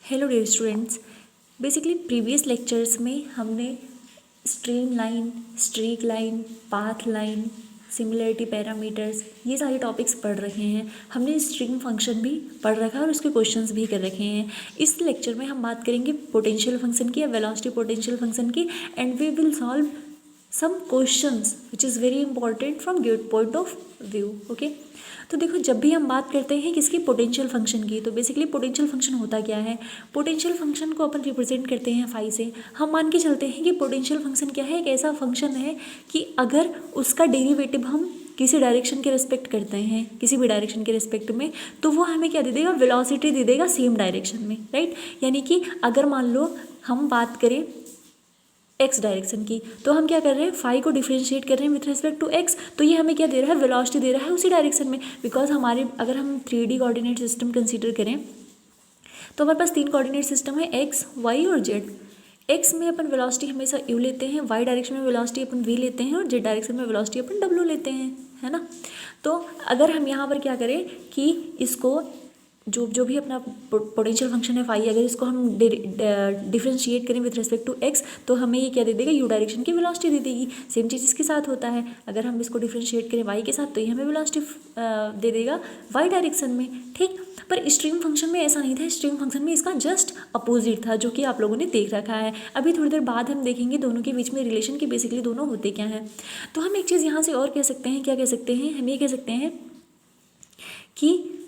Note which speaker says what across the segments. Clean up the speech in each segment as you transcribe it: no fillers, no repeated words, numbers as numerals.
Speaker 1: Hello dear students. Basically previous lectures में हमने stream line, streak line, path line, similarity parameters, ये सारे topics पढ़ रखे हैं। हमने स्ट्रीम फंक्शन भी पढ़ रखा है और उसके क्वेश्चंस भी कर रखे हैं। इस लेक्चर में हम बात करेंगे पोटेंशियल फंक्शन की या वेलोसिटी पोटेंशियल फंक्शन की, and we will solve some questions which is very important from GATE point of view. Okay, तो देखो, जब भी हम बात करते हैं किसकी, पोटेंशियल फंक्शन की, तो बेसिकली पोटेंशियल फंक्शन होता क्या है। पोटेंशियल फंक्शन को अपन रिप्रेजेंट करते हैं फाई से। हम मान के चलते हैं कि पोटेंशियल फंक्शन क्या है, एक ऐसा फंक्शन है कि अगर उसका डेरिवेटिव हम किसी डायरेक्शन के रिस्पेक्ट करते हैं, किसी भी डायरेक्शन के रिस्पेक्ट में, तो वो हमें क्या दे देगा, वेलोसिटी दे देगा सेम डायरेक्शन में, राइट। यानी कि अगर मान लो हम बात करें एक्स डायरेक्शन की, तो हम क्या कर रहे हैं, फाई को डिफरेंशिएट कर रहे हैं विथ रिस्पेक्ट टू एक्स, तो ये हमें क्या दे रहा है, वेलोसिटी दे रहा है उसी डायरेक्शन में। बिकॉज हमारे, अगर हम 3D कोऑर्डिनेट सिस्टम कंसीडर करें तो हमारे पास 3 कोऑर्डिनेट सिस्टम है, एक्स, वाई और जेड। एक्स में अपन वेलोसिटी हमेशा यू लेते हैं, वाई डायरेक्शन में वेलोसिटी अपन वी लेते हैं और जेड डायरेक्शन में वेलोसिटी अपन डब्ल्यू लेते हैं, है ना। तो अगर हम यहाँ पर क्या करें कि इसको जो भी अपना पोटेंशियल फंक्शन है फाई, अगर इसको हम डिफरेंशिएट करें विथ रिस्पेक्ट टू एक्स, तो हमें ये क्या दे देगा, यू डायरेक्शन की वेलोसिटी दे देगी। सेम चीज़ इसके साथ होता है, अगर हम इसको डिफरेंशिएट करें वाई के साथ, तो ये हमें वेलोसिटी दे देगा वाई डायरेक्शन में, ठीक। पर स्ट्रीम फंक्शन में ऐसा नहीं था, स्ट्रीम फंक्शन में इसका जस्ट अपोजिट था, जो कि आप लोगों ने देख रखा है। अभी थोड़ी देर बाद हम देखेंगे दोनों के बीच में रिलेशन की बेसिकली दोनों होते क्या हैं। तो हम एक चीज़ यहाँ से और कह सकते हैं, क्या कह सकते हैं, हम ये कह सकते हैं कि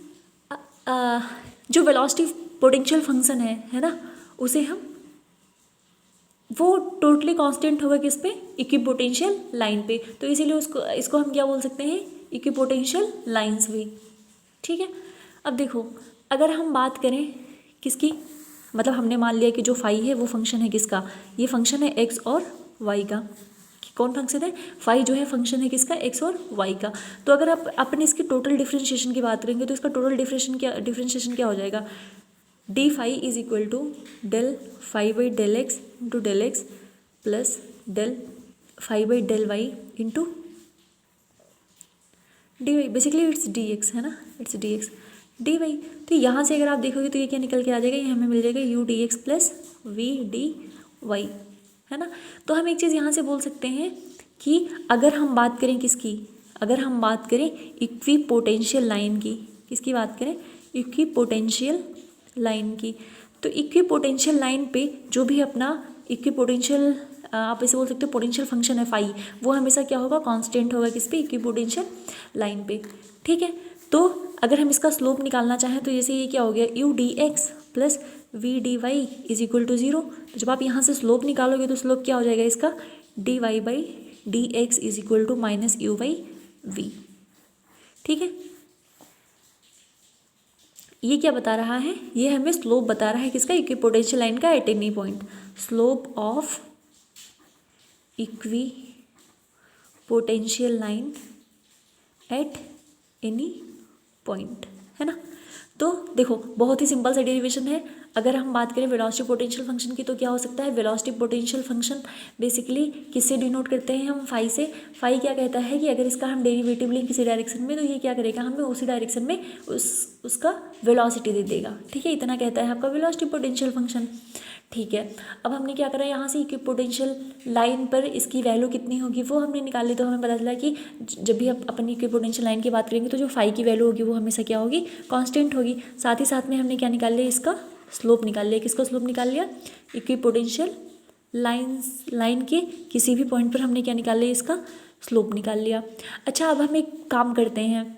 Speaker 1: जो वेलोसिटी पोटेंशियल फंक्शन है ना, उसे हम, वो टोटली कांस्टेंट होगा किस पे, इक्विपोटेंशियल लाइन पे, तो इसीलिए इसको हम क्या बोल सकते हैं, इक्विपोटेंशियल लाइंस भी, ठीक है। अब देखो, अगर हम बात करें किसकी, मतलब हमने मान लिया कि जो फाई है वो फंक्शन है किसका, ये फंक्शन है एक्स और वाई का। कौन फंक्शन है, फाई जो है फंक्शन है किसका, एक्स और वाई का। तो अगर आप अपने इसकी टोटल डिफरेंशिएशन की बात करेंगे तो इसका टोटल डिफरेंशिएशन क्या हो जाएगा, d phi is equal to del phi by del x into del x plus del phi by del y into d y. Basically it's d x, है ना, it's d x d y. तो यहाँ से अगर आप देखोगे तो ये क्या निकल के आ जाएगा, ये हमें मिल जाएगा u d x plus v d y, है ना। तो हम एक चीज़ यहाँ से बोल सकते हैं कि अगर हम बात करें किसकी, अगर हम बात करें इक्विपोटेंशियल लाइन की, किसकी बात करें, इक्विपोटेंशियल लाइन की, तो इक्विपोटेंशियल लाइन पे जो भी अपना इक्विपोटेंशियल, आप इसे बोल सकते हो पोटेंशियल फंक्शन है फाई, वो हमेशा क्या होगा, कांस्टेंट होगा किस पे, इक्विपोटेंशियल लाइन पे, ठीक है। तो अगर हम इसका स्लोप निकालना चाहें तो जैसे ये क्या हो गया, u d x plus v d y is equal to 0। तो जब आप यहाँ से स्लोप निकालोगे तो स्लोप क्या हो जाएगा इसका, d y by d x is equal to minus u by v, ठीक है। ये क्या बता रहा है, ये हमें स्लोप बता रहा है किसका, इक्विपोटेंशियल लाइन का at any point, slope of equipotential line at any point, है ना। तो देखो, बहुत ही सिंपल सा डेरिवेशन है। अगर हम बात करें वेलोसिटी पोटेंशियल फंक्शन की, तो क्या हो सकता है, वेलोसिटी पोटेंशियल फंक्शन बेसिकली किससे डिनोट करते हैं हम, फाई से। फाई क्या कहता है कि अगर इसका हम डेरिवेटिव लें किसी डायरेक्शन में, तो ये क्या करेगा, हमें उसी डायरेक्शन में उसका वेलोसिटी दे देगा, ठीक है। इतना कहता है आपका वेलोसिटी पोटेंशियल फंक्शन, ठीक है। अब हमने क्या करा, यहाँ से इक्विपोटेंशियल लाइन पर इसकी वैल्यू कितनी होगी वो हमने निकाल ली। तो हमें पता चला कि जब भी अपन इक्विपोटेंशियल लाइन की बात करेंगे तो जो फाई की वैल्यू होगी वो हमेशा क्या होगी, कांस्टेंट होगी। साथ ही साथ में हमने क्या निकाल लिया, इसका स्लोप निकाल लिया। किसका स्लोप निकाल लिया, इक्विपोटेंशियल लाइन के किसी भी पॉइंट पर हमने क्या निकाल लिया, इसका स्लोप निकाल लिया। अच्छा, अब हम एक काम करते हैं,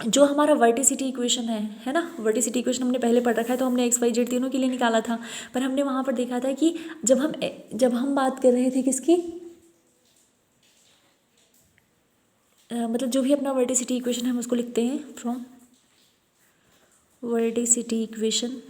Speaker 1: जो हमारा वर्टिसिटी इक्वेशन है ना, वर्टिसिटी इक्वेशन हमने पहले पढ़ रखा है, तो हमने एक्स वाई जेड तीनों के लिए निकाला था। पर हमने वहाँ पर देखा था कि जब हम बात कर रहे थे किसकी, मतलब जो भी अपना वर्टिसिटी इक्वेशन है हम उसको लिखते हैं फ्रॉम वर्टिसिटी इक्वेशन।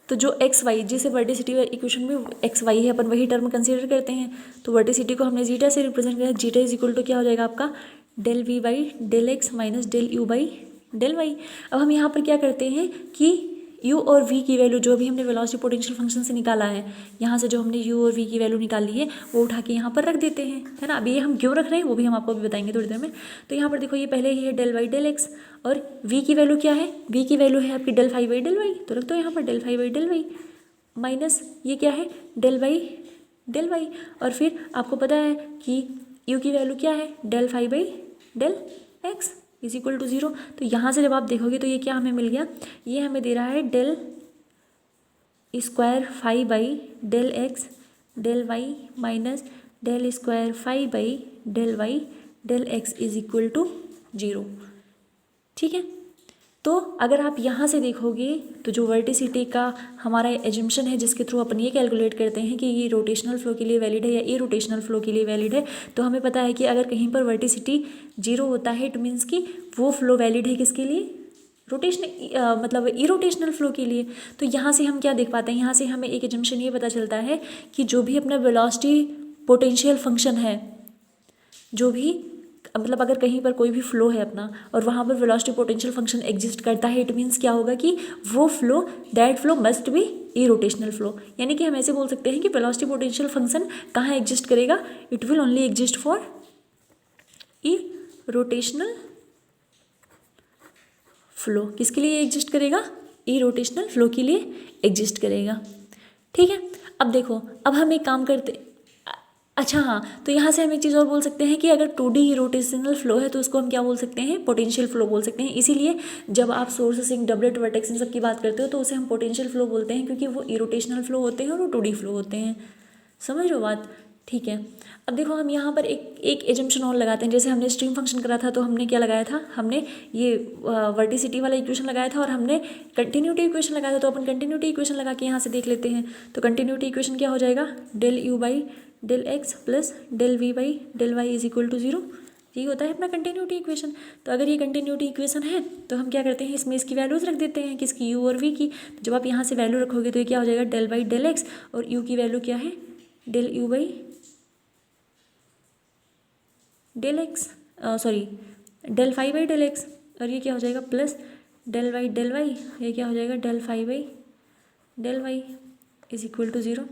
Speaker 1: तो जो एक्स वाई, जिसे वर्टिसिटी इक्वेशन में एक्स वाई है, अपन वही टर्म कंसीडर करते हैं। तो वर्टिसिटी को हमने जीटा से रिप्रेजेंट किया, जीटा इज इक्वल टू क्या हो जाएगा आपका, del v by del x minus del u by del y. अब हम यहाँ पर क्या करते हैं कि u और v की वैल्यू जो भी हमने वेलोसिटी पोटेंशियल फंक्शन से निकाला है, यहाँ से जो हमने u और v की वैल्यू निकाली है वो उठा के यहाँ पर रख देते हैं, है ना। अभी ये हम क्यों रख रहे हैं वो भी हम आपको अभी बताएंगे थोड़ी देर में। तो यहाँ पर देखो ये पहले ही है डेल वाई डेल एक्स, और v की वैल्यू क्या है, v की वैल्यू है आपकी del phi by del y, तो रख दो यहाँ पर del phi by del y, minus ये क्या है डेल वाई, और फिर आपको पता है कि u की वैल्यू क्या है del phi by del x is equal to 0। तो यहाँ से जब आप देखोगे तो ये क्या हमें मिल गया, ये हमें दे रहा है del square phi by del x del y minus del square phi by del y del x is equal to 0। ठीक है, तो अगर आप यहाँ से देखोगे तो जो वर्टिसिटी का हमारा एजम्पशन है जिसके थ्रू अपन ये कैलकुलेट करते हैं कि ये रोटेशनल फ्लो के लिए वैलिड है या इरोटेशनल फ्लो के लिए वैलिड है, तो हमें पता है कि अगर कहीं पर वर्टिसिटी 0 होता है इट मीन्स कि वो फ्लो वैलिड है किसके लिए, रोटेशनल मतलब इरोटेशनल फ्लो के लिए। तो यहाँ से हम क्या देख पाते हैं, यहाँ से हमें एक एजम्पशन ये पता चलता है कि जो भी अपना वेलोसिटी पोटेंशियल फंक्शन है, जो भी मतलब अगर कहीं पर कोई भी फ्लो है अपना और वहाँ पर वेलोसिटी पोटेंशियल फंक्शन एग्जिस्ट करता है, इट मीन्स क्या होगा कि वो flow that flow must be irrotational flow. यानी कि हम ऐसे बोल सकते हैं कि वेलोसिटी पोटेंशियल फंक्शन कहाँ एग्जिस्ट करेगा, it will only exist for irrotational flow. किसके लिए एग्जिस्ट करेगा, इरोटेशनल फ्लो के लिए एग्जिस्ट करेगा। ठीक है, अब देखो अब हम एक काम करते, अच्छा हाँ, तो यहाँ से हम एक चीज़ और बोल सकते हैं कि अगर 2D रोटेशनल फ्लो है तो उसको हम क्या बोल सकते हैं, पोटेंशियल फ्लो बोल सकते हैं। इसीलिए जब आप सोर्स सिंक डबलेट वर्टेक्स इन सब की बात करते हो तो उसे हम पोटेंशियल फ्लो बोलते हैं, क्योंकि वो इरोटेशनल फ्लो होते हैं और वो 2D फ्लो होते हैं। समझ लो बात, ठीक है। अब देखो हम यहाँ पर एक एजम्पशन और लगाते हैं, जैसे हमने स्ट्रीम फंक्शन करा था तो हमने क्या लगाया था, हमने ये वर्टिसिटी वाला इक्वेशन लगाया था और हमने कंटिन्यूटी इक्वेशन लगाया था। तो अपन कंटिन्यूटी इक्वेशन लगा के यहाँ से देख लेते हैं। तो कंटिन्यूटी इक्वेशन क्या हो जाएगा, del u by del x plus del v by del y is equal to 0। यही होता है अपना कंटिन्यूटी इक्वेशन। तो अगर ये कंटिन्यूटी इक्वेशन है तो हम क्या करते हैं, इसमें इसकी वैल्यूज रख देते हैं, किसकी, यू और वी की। तो जब आप यहाँ से वैल्यू रखोगे तो ये क्या हो जाएगा, डेल बाई डेल एक्स, और यू की वैल्यू क्या है, del u by del x, sorry del phi by del x, और ये क्या हो जाएगा plus del y del y, ये क्या हो जाएगा del phi by del y is equal to 0।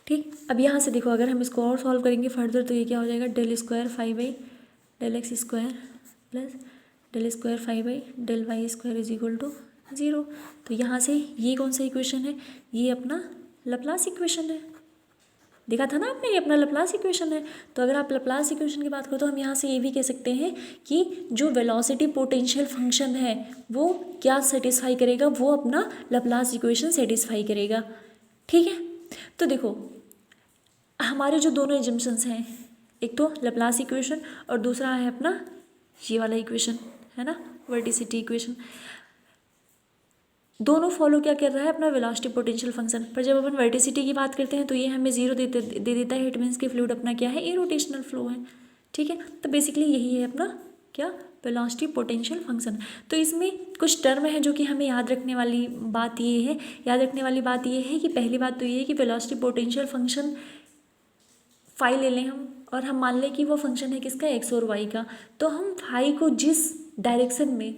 Speaker 1: ठीक, अब यहाँ से देखो अगर हम इसको और सॉल्व करेंगे फर्दर तो ये क्या हो जाएगा, del square phi by del x square plus del square phi by del y square is equal to 0। तो यहाँ से ये कौन सा इक्वेशन है, ये अपना लप्लास इक्वेशन है। देखा था ना आपने, ये अपना लप्लास इक्वेशन है। तो अगर आप लप्लास इक्वेशन की बात करो तो हम यहाँ से ये भी कह सकते हैं कि जो वेलोसिटी पोटेंशियल फंक्शन है वो क्या सेटिस्फाई करेगा, वो अपना लप्लास इक्वेशन सेटिस्फाई करेगा। ठीक है, तो देखो हमारे जो दोनों एजम्पशंस हैं, एक तो लप्लास इक्वेशन और दूसरा है अपना ये वाला इक्वेशन, है ना, वर्टिसिटी इक्वेशन। दोनों फॉलो क्या कर रहा है, अपना वेलोसिटी पोटेंशियल फंक्शन। पर जब अपन वर्टिसिटी की बात करते हैं तो ये हमें 0 दे देता है, इट मीन्स कि फ्लूइड अपना क्या है, इरोटेशनल फ्लो है। ठीक है, तो बेसिकली यही है अपना क्या, वेलोसिटी पोटेंशियल फंक्शन। तो इसमें कुछ टर्म है जो कि हमें याद रखने वाली बात ये है, कि पहली बात तो ये है कि वेलोसिटी पोटेंशियल फंक्शन फाई ले लें हम, और हम मान लें कि वो फंक्शन है किसका, एक्स और वाई का। तो हम फाई को जिस डायरेक्शन में,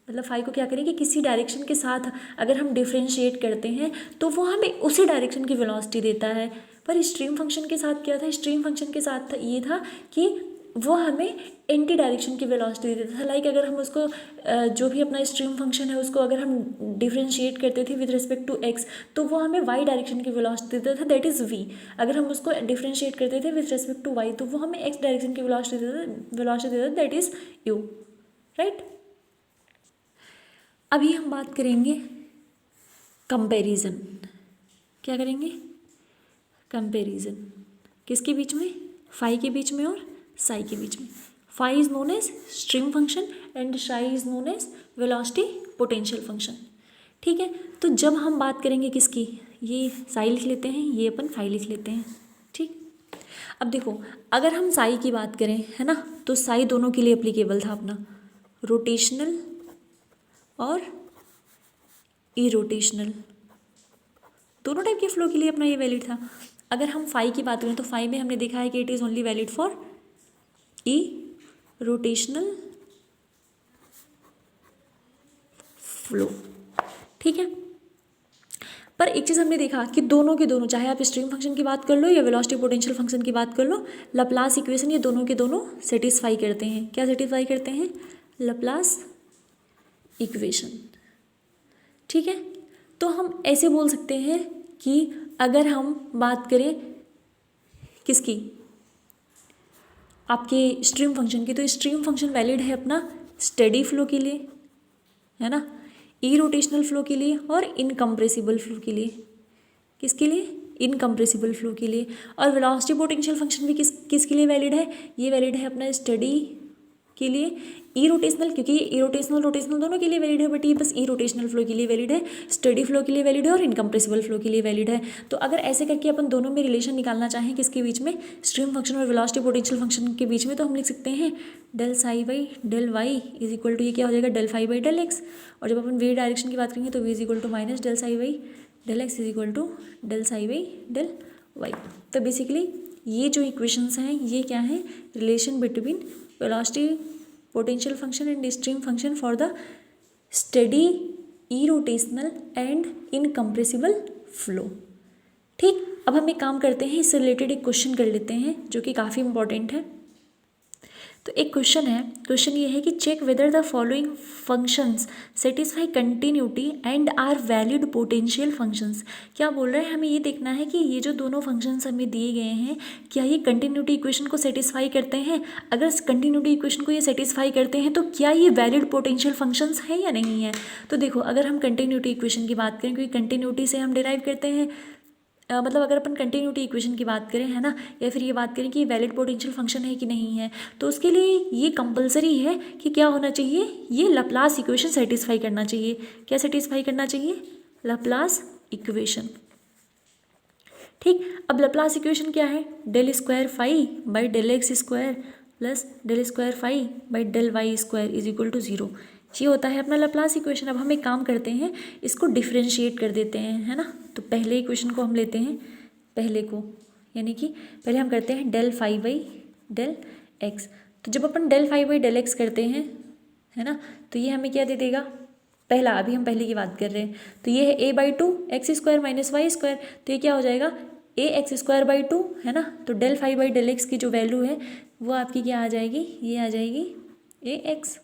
Speaker 1: मतलब फाई को क्या करें कि किसी डायरेक्शन के साथ अगर हम डिफ्रेंशिएट करते हैं तो वो हमें उसी डायरेक्शन की वेलोसिटी देता है। पर स्ट्रीम फंक्शन के साथ क्या था, स्ट्रीम फंक्शन के साथ ये था कि वो हमें एंटी डायरेक्शन की वेलोसिटी देता था। लाइक अगर हम उसको जो भी अपना स्ट्रीम फंक्शन है उसको अगर हम डिफ्रेंशिएट करते थे विद रिस्पेक्ट टू एक्स तो वो हमें वाई डायरेक्शन की वेलोसिटी देता था, दैट इज़ वी। अगर हम उसको डिफ्रेंशिएट करते थे विद रिस्पेक्ट टू वाई तो वो हमें एक्स डायरेक्शन की वेलोसिटी देता था, दैट इज़ यू, राइट। अभी हम बात करेंगे कंपैरिजन। क्या करेंगे, कंपैरिजन। किसके बीच में, फाई के बीच में और साई के बीच में। Phi is known as stream function and psi is known as velocity potential function. ठीक है, तो जब हम बात करेंगे किसकी, ये साई लिख लेते हैं, ये अपन फाई लिख लेते हैं। ठीक, अब देखो अगर हम साई की बात करें, है ना, तो साई दोनों के लिए एप्लीकेबल था अपना, रोटेशनल और इरोटेशनल, दोनों टाइप के फ्लो के लिए अपना ये वैलिड था। अगर हम फाई की बात करें तो फाई में हमने देखा है कि it is only valid for E rotational flow. ठीक है। पर एक चीज़ हमने देखा कि दोनों के दोनों, चाहे आप स्ट्रीम फंक्शन की बात कर लो या वेलोसिटी पोटेंशियल फंक्शन की बात कर लो, लप्लास इक्वेशन ये दोनों के दोनों सेटिस्फाई करते हैं। क्या सेटिस्फाई करते हैं? Laplace equation. ठीक है, तो हम ऐसे बोल सकते हैं कि अगर हम बात करें किसकी, आपके स्ट्रीम फंक्शन की, तो स्ट्रीम फंक्शन वैलिड है अपना स्टेडी फ्लो के लिए, है ना, इरोटेशनल फ्लो के लिए और इनकम्प्रेसिबल फ्लो के लिए। किसके लिए? इनकम्प्रेसिबल फ्लो के लिए। और वेलोसिटी पोटेंशियल फंक्शन भी किसके लिए वैलिड है? ये वैलिड है अपना स्टडी के लिए, इरोटेशनल, क्योंकि ये इरोटेशनल रोटेशनल दोनों के लिए वैलिड है, बट ये बस इरोटेशनल फ्लो के लिए वैलिड है, स्टडी फ्लो के लिए वैलिड है और इनकम्प्रेसिबल फ्लो के लिए वैलिड है। तो अगर ऐसे करके अपन दोनों में रिलेशन निकालना चाहें किसके बीच में, स्ट्रीम फंक्शन और वेलोसिटी पोटेंशियल फंक्शन के बीच में, तो हम लिख सकते हैं del psi by del y is equal to, ये क्या हो जाएगा, del phi by del x. और जब अपन वे डायरेक्शन की बात करेंगे तो v is equal to minus del psi by del x is equal to del psi by del y. तो बेसिकली ये जो इक्वेशंस हैं ये क्या है, relation between velocity potential function and stream function for the steady irrotational and incompressible flow. ठीक, अब हम एक काम करते हैं, इससे रिलेटेड एक क्वेश्चन कर लेते हैं जो कि काफ़ी इंपॉर्टेंट है। तो एक क्वेश्चन है, क्वेश्चन ये है कि check whether the following functions satisfy continuity and are valid potential functions. क्या बोल रहे हैं, हमें ये देखना है कि ये जो दोनों फंक्शंस हमें दिए गए हैं क्या ये कंटिन्यूटी इक्वेशन को सेटिस्फाई करते हैं। अगर कंटिन्यूटी इक्वेशन को ये सेटिस्फाई करते हैं तो क्या ये वैलिड पोटेंशियल फंक्शंस हैं या नहीं है। तो देखो, अगर हम कंटिन्यूटी इक्वेशन की बात करें, क्योंकि कंटिन्यूटी से हम डिराइव करते हैं, मतलब अगर अपन कंटिन्यूटी इक्वेशन की बात करें, है ना, या फिर ये बात करें कि वैलिड पोटेंशियल फंक्शन है कि नहीं है, तो उसके लिए ये कंपलसरी है कि क्या होना चाहिए, ये लप्लास इक्वेशन सेटिस्फाई करना चाहिए। क्या सेटिस्फाई करना चाहिए? Laplace equation. ठीक, अब लप्लास इक्वेशन क्या है, del square phi by del x square plus del square phi by del y square is equal to 0। ये होता है अपना लप्लास इक्वेशन। अब हम एक काम करते हैं, इसको डिफ्रेंशिएट कर देते हैं, है ना। तो पहले इक्वेशन को हम लेते हैं, पहले को, यानी कि पहले हम करते हैं del phi by del x. तो जब अपन del phi by del x करते हैं, है ना, तो ये हमें क्या दे देगा, पहला, अभी हम पहले की बात कर रहे हैं, तो ये है a by 2 x square minus y square, तो ये क्या हो जाएगा, a एक्स स्क्वायर बाई 2, है ना। तो del phi by del x की जो वैल्यू है वो आपकी क्या आ जाएगी, ये आ जाएगी a एक्स।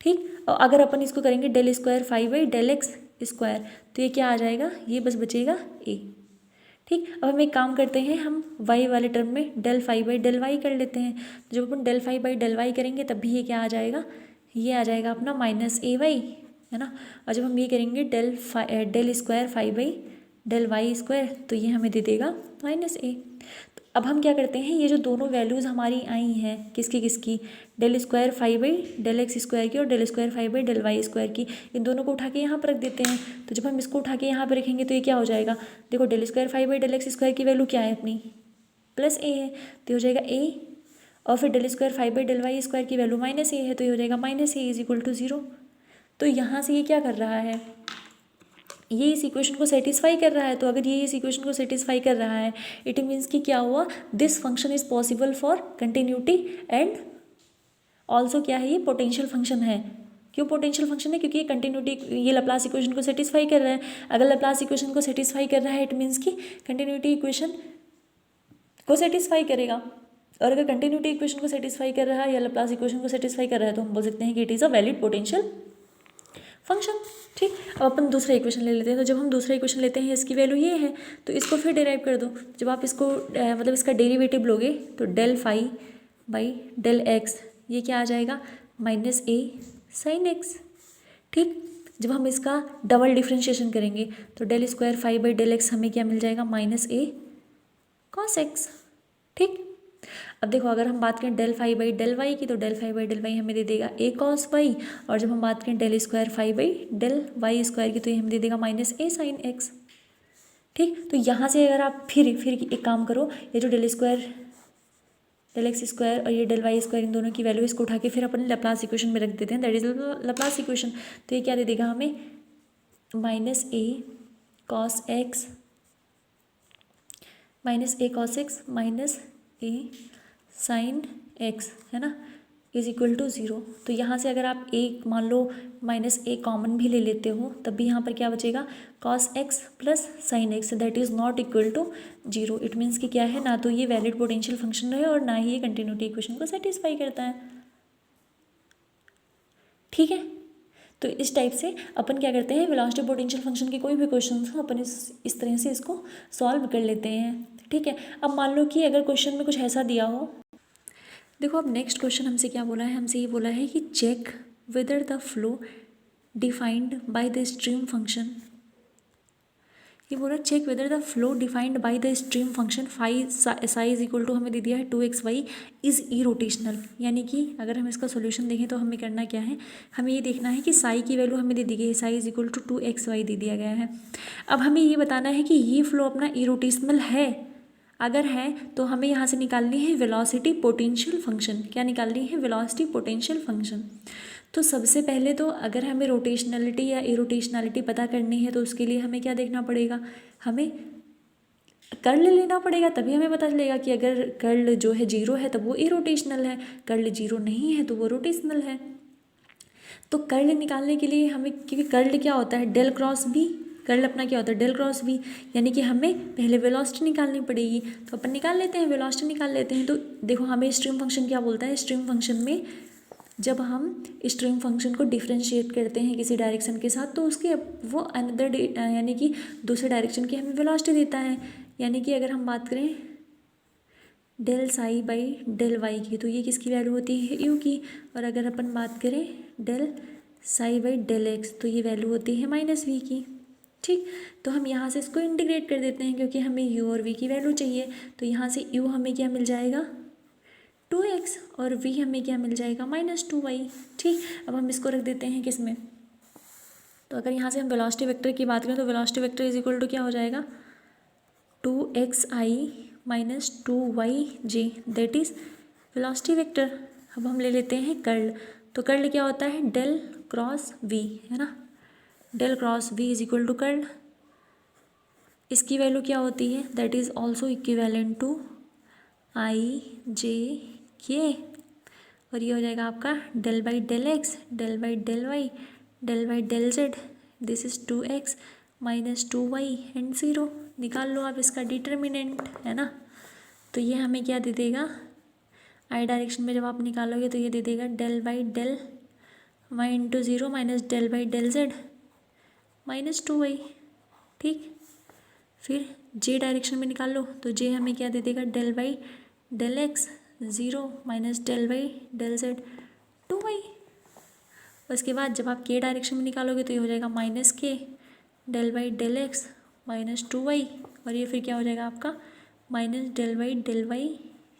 Speaker 1: ठीक, और अगर अपन इसको करेंगे del square phi by del x square, तो ये क्या आ जाएगा, ये बस बचेगा a। ठीक, अब हम एक काम करते हैं, हम y वाले टर्म में del phi by del y कर लेते हैं। तो जब अपन del phi by del y करेंगे तब भी ये क्या आ जाएगा, ये आ जाएगा अपना माइनस a वाई, है ना। और जब हम ये करेंगे del square phi by del y square, तो ये हमें दे देगा माइनस a। अब हम क्या करते हैं, ये जो दोनों वैल्यूज़ हमारी आई हैं किसकी, del square phi by del x square की और del square phi by del y square की, इन दोनों को उठा के यहाँ पर रख देते हैं। तो जब हम इसको उठा के यहाँ पर रखेंगे तो ये क्या हो जाएगा, देखो del square phi by del x square की वैल्यू क्या है अपनी, प्लस a है, तो हो जाएगा a, और फिर del square phi by del y square की वैल्यू माइनस a है, तो ये हो जाएगा minus a is equal to 0। तो यहाँ से ये क्या कर रहा है, ये इस इक्वेशन को सेटिस्फाई कर रहा है। तो अगर ये इस इक्वेशन को सेटिस्फाई कर रहा है, इट मीन्स कि क्या हुआ, this function is possible for continuity and also क्या है, ये पोटेंशियल फंक्शन है। क्यों पोटेंशियल फंक्शन है, क्योंकि ये कंटिन्यूटी, ये लप्लास इक्वेशन को सेटिस्फाई कर रहा है। अगर लप्लास इक्वेशन को सेटिस्फाई कर रहा है, इट मीन्स कि कंटिन्यूटी इक्वेशन को सेटिस्फाई करेगा। और अगर कंटिन्यूटी इक्वेशन को सेटिस्फाई कर रहा है या लप्लास इक्वेशन को सेटिस्फाई कर रहा है, तो हम बोल सकते हैं कि it is a valid potential function. ठीक, अब अपन दूसरा इक्वेशन ले लेते हैं। तो जब हम दूसरा इक्वेशन लेते हैं, इसकी वैल्यू ये है, तो इसको फिर डिराइव कर दो। जब आप इसको मतलब इसका डेरिवेटिव लोगे तो del phi by del x, ये क्या आ जाएगा, माइनस a साइन एक्स। ठीक, जब हम इसका डबल डिफ्रेंशिएशन करेंगे तो del square phi by del x हमें क्या मिल जाएगा, माइनस a कॉस एक्स। ठीक, अब देखो, अगर हम बात करें del phi by del y की, तो del phi by del y हमें दे देगा a कॉस वाई, और जब हम बात करें del square phi by del y square की, तो ये हमें दे देगा माइनस a साइन एक्स। ठीक, तो यहाँ से अगर आप फिर एक काम करो, ये जो del square del x square और ये डेल वाई स्क्वायर, इन दोनों की वैल्यू इसको उठा के फिर अपन लप्लास इक्वेशन में रख देते हैं, दैट इज लप्लास इक्वेशन। तो ये क्या दे देगा हमें, minus a cos x minus a cos x minus a sine x, है ना। Is equal to 0। तो यहाँ से अगर आप एक मान लो -a कॉमन भी ले लेते हो तब भी यहाँ पर क्या बचेगा, cos x plus sine x that is not equal to 0। It means कि क्या है, ना तो ये वैलिड पोटेंशियल फंक्शन है और ना ही ये कंटिन्यूटी इक्वेशन को सेटिस्फाई करता है। ठीक है, तो इस टाइप से अपन क्या करते हैं, वेलोसिटी पोटेंशियल फंक्शन के कोई भी क्वेश्चन हो अपन इस तरह से इसको सॉल्व कर लेते हैं। ठीक है, अब मान लो कि अगर क्वेश्चन में कुछ ऐसा दिया हो, देखो अब नेक्स्ट क्वेश्चन हमसे क्या बोला है, हमसे ये बोला है कि check whether the flow defined by the stream function. ये बोला check whether the flow defined by the stream function psi is equal to हमें दे दिया है 2xy इज ई रोटेशनल। यानी कि अगर हम इसका सोल्यूशन देखें तो हमें करना क्या है, हमें ये देखना है कि साई की वैल्यू हमें दे दी गई है, psi is equal to 2xy दे दिया गया है। अब हमें ये बताना है कि ये फ्लो अपना ई रोटेशनल है। अगर है तो हमें यहाँ से निकालनी है वेलोसिटी पोटेंशियल फंक्शन। क्या निकालनी है, वेलोसिटी पोटेंशियल फंक्शन। तो सबसे पहले तो अगर हमें रोटेशनलिटी या इरोटेशनलिटी पता करनी है तो उसके लिए हमें क्या देखना पड़ेगा, हमें कर्ल लेना पड़ेगा, तभी हमें पता चलेगा कि अगर कर्ल जो है 0 है तब वो इरोटेशनल है, कर्ल 0 नहीं है तो वो रोटेशनल है। तो कर्ल निकालने के लिए हमें, क्योंकि कर्ल क्या होता है, डेल क्रॉस बी, कर्ल अपना क्या होता है डेल क्रॉस बी, यानी कि हमें पहले वेलोसिटी निकालनी पड़ेगी। तो अपन निकाल लेते हैं, वेलोसिटी निकाल लेते हैं। तो देखो हमें स्ट्रीम फंक्शन क्या बोलता है, स्ट्रीम फंक्शन में जब हम स्ट्रीम फंक्शन को डिफ्रेंशिएट करते हैं किसी डायरेक्शन के साथ तो उसके वो अनदर यानी कि दूसरे डायरेक्शन की हमें वेलोसिटी देता है। यानी कि अगर हम बात करें del psi by del y की तो ये किसकी वैल्यू होती है, यू की। और अगर अपन बात करें del psi by del x तो ये वैल्यू होती है -v की। ठीक, तो हम यहाँ से इसको इंटीग्रेट कर देते हैं क्योंकि हमें u और v की वैल्यू चाहिए। तो यहाँ से u हमें क्या मिल जाएगा 2x और v हमें क्या मिल जाएगा -2y। ठीक, अब हम इसको रख देते हैं किस में, तो अगर यहाँ से हम वेलोसिटी वेक्टर की बात करें तो velocity vector is equal to क्या हो जाएगा 2xi - 2yj that is velocity vector. अब हम ले लेते हैं कर्ल। तो कर्ल क्या होता है डेल क्रॉस v, है ना, del cross v is equal to curl. इसकी वैल्यू क्या होती है, that is also equivalent to ij और ये हो जाएगा आपका del by del x, del by del y, del by del z. This is 2x - 2y and 0। निकाल लो आप इसका डिटर्मिनेंट, है ना। तो ये हमें क्या दे देगा, आई डायरेक्शन में जब आप निकालोगे तो ये दे देगा del by del y into 0 minus del by del z -2y। ठीक, फिर जे डायरेक्शन में निकाल लो तो जे हमें क्या दे देगा del by del x 0 minus del by del z 2y। उसके बाद जब आप के डायरेक्शन में निकालोगे तो ये हो जाएगा -k del by del x -2y और ये फिर क्या हो जाएगा आपका minus del by del y,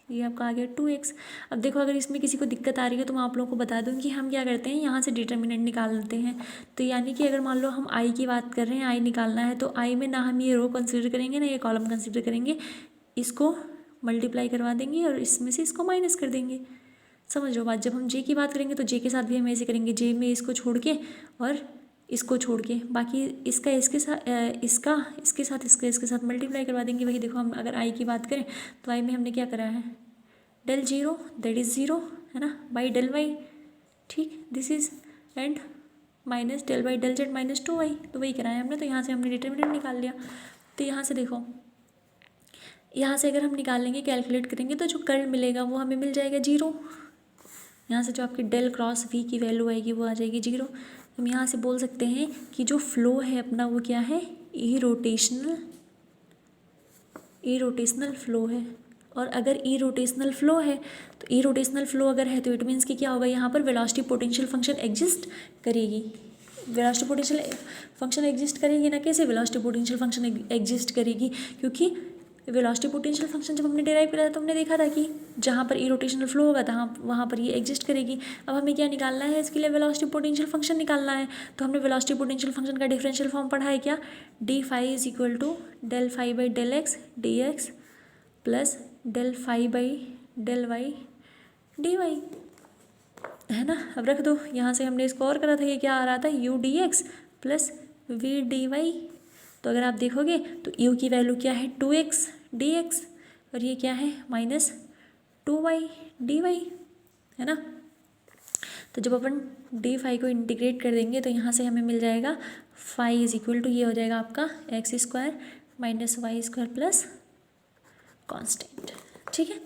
Speaker 1: ये आपका आ गया 2x। अब देखो अगर इसमें किसी को दिक्कत आ रही है तो मैं आप लोगों को बता दूं कि हम क्या करते हैं, यहाँ से डिटर्मिनेंट निकाल लेते हैं। तो यानी कि अगर मान लो हम आई की बात कर रहे हैं, आई निकालना है तो आई में ना हम ये रो कंसिडर करेंगे ना ये कॉलम कंसिडर करेंगे, इसको मल्टीप्लाई करवा देंगे और इसमें से इसको माइनस कर देंगे। समझ लो बात, जब हम जे की बात करेंगे तो जे के साथ भी हम ऐसे करेंगे, जे में इसको छोड़ के और इसको छोड़ के बाकी इसका इसके साथ इसके साथ मल्टीप्लाई करवा देंगे। वही देखो हम अगर आई की बात करें तो आई में हमने क्या करा है डेल 0 दैट इज़ 0, है ना, बाई डेल वाई। ठीक, this is and minus del by del z -2y, तो वही कराया हमने। तो यहाँ से हमने डिटर्मिनेंट निकाल लिया। तो यहाँ से देखो, यहाँ से अगर हम निकालेंगे कैलकुलेट करेंगे तो जो कर्ल मिलेगा वो हमें मिल जाएगा 0। यहाँ से जो आपकी डेल क्रॉस v की वैल्यू आएगी वो आ जाएगी 0। हम यहाँ से बोल सकते हैं कि जो फ्लो है अपना वो क्या है, इरोटेशनल फ्लो है। और अगर इरोटेशनल फ्लो है तो इरोटेशनल फ्लो अगर है तो इट मीन्स कि क्या होगा, यहाँ पर वेलोसिटी पोटेंशियल फंक्शन एग्जिस्ट करेगी। वेलोसिटी पोटेंशियल फंक्शन एग्जिस्ट करेगी ना, कैसे वेलोसिटी पोटेंशियल फंक्शन एग्जिस्ट करेगी, क्योंकि वेलोसिटी पोटेंशियल फंक्शन जब हमने डिराइव करा था तो हमने देखा था कि जहाँ पर इरोटेशनल फ्लो होगा तहाँ वहाँ पर ये एग्जिस्ट करेगी। अब हमें क्या निकालना है, इसके लिए वेलोसिटी पोटेंशियल फंक्शन निकालना है। तो हमने वेलोसिटी पोटेंशियल फंक्शन का डिफरेंशियल फॉर्म पढ़ा है क्या, d phi is equal to del phi by del x d x plus del phi by del y d y, है ना। अब रख दो, यहाँ से हमने इसको और करा था, ये क्या आ रहा था u d x plus v d y. तो अगर आप देखोगे तो u की वैल्यू क्या है 2x dx और ये क्या है -2y dy, है ना। तो जब अपन डी फाई को इंटीग्रेट कर देंगे तो यहाँ से हमें मिल जाएगा फाई इज इक्वल टू, ये हो जाएगा आपका x square minus y square plus constant, ठीक है,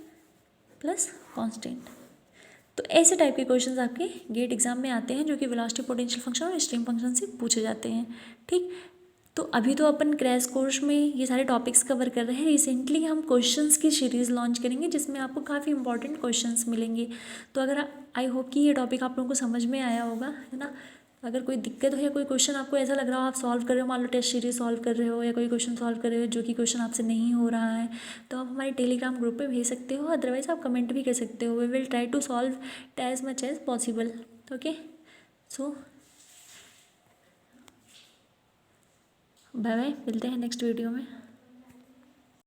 Speaker 1: प्लस कांस्टेंट। तो ऐसे टाइप के क्वेश्चंस आपके गेट एग्जाम में आते हैं जो कि वेलोसिटी पोटेंशियल फंक्शन और स्ट्रीम फंक्शन से पूछे जाते हैं, ठीक। तो अभी तो अपन क्रैश कोर्स में ये सारे टॉपिक्स कवर कर रहे हैं। रिसेंटली हम क्वेश्चंस की सीरीज़ लॉन्च करेंगे जिसमें आपको काफ़ी इंपॉर्टेंट क्वेश्चंस मिलेंगे। तो अगर आई होप कि ये टॉपिक आप लोगों को समझ में आया होगा, है ना। अगर कोई दिक्कत हो या कोई क्वेश्चन आपको ऐसा लग रहा हो आप सॉल्व कर रहे हो, मान लो टेस्ट सीरीज सॉल्व कर रहे हो या कोई क्वेश्चन सॉल्व कर रहे हो जो कि क्वेश्चन आपसे नहीं हो रहा है, तो आप हमारे टेलीग्राम ग्रुप पे भेज सकते हो, अदरवाइज आप कमेंट भी कर सकते हो। We will try to solve as much as possible. Okay, so bye bye, मिलते हैं नेक्स्ट वीडियो में।